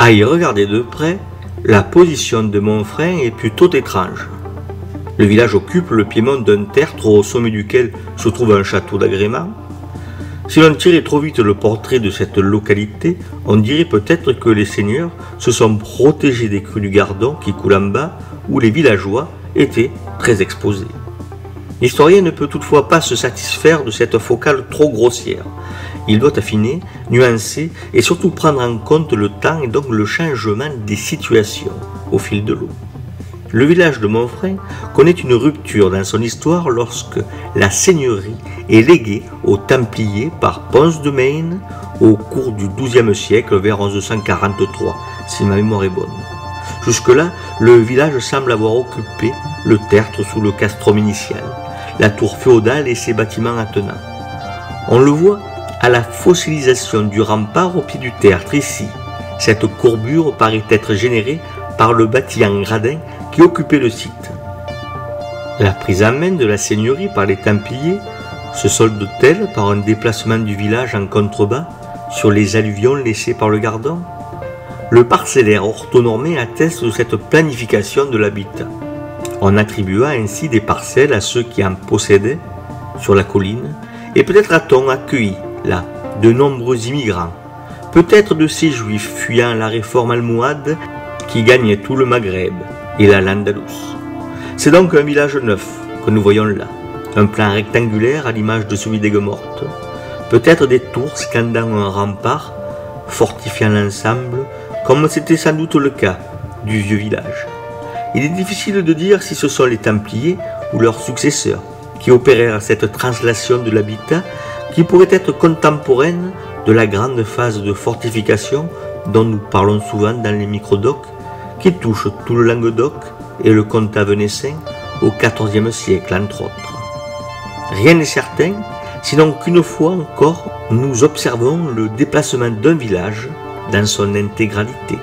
À y regarder de près, la position de Monfrein est plutôt étrange. Le village occupe le piémont d'un tertre au sommet duquel se trouve un château d'agrément. Si l'on tirait trop vite le portrait de cette localité, on dirait peut-être que les seigneurs se sont protégés des crues du Gardon qui coulent en bas, où les villageois étaient très exposés. L'historien ne peut toutefois pas se satisfaire de cette focale trop grossière. Il doit affiner, nuancer et surtout prendre en compte le temps et donc le changement des situations au fil de l'eau. Le village de Monfrein connaît une rupture dans son histoire lorsque la seigneurie est léguée aux Templiers par Ponce de Maine au cours du XIIe siècle vers 1143, si ma mémoire est bonne. Jusque-là, le village semble avoir occupé le tertre sous le castrum initial, la tour féodale et ses bâtiments attenants. On le voit à la fossilisation du rempart au pied du tertre ici. Cette courbure paraît être générée par le bâtiment gradin qui occupait le site. La prise en main de la seigneurie par les Templiers se solde-t-elle par un déplacement du village en contrebas sur les alluvions laissées par le Gardon? Le parcellaire orthonormé atteste de cette planification de l'habitat. On attribua ainsi des parcelles à ceux qui en possédaient sur la colline, et peut-être a-t-on accueilli là de nombreux immigrants, peut-être de ces juifs fuyant la réforme almohade qui gagnait tout le Maghreb et la l'Andalous. C'est donc un village neuf que nous voyons là, un plan rectangulaire à l'image de celui d'Aigues-Mortes, peut-être des tours scandant un rempart, fortifiant l'ensemble, comme c'était sans doute le cas du vieux village. Il est difficile de dire si ce sont les Templiers ou leurs successeurs qui opérèrent cette translation de l'habitat qui pourrait être contemporaine de la grande phase de fortification dont nous parlons souvent dans les microdocs, qui touche tout le Languedoc et le comtat venessin au XIVe siècle entre autres. Rien n'est certain, sinon qu'une fois encore, nous observons le déplacement d'un village dans son intégralité.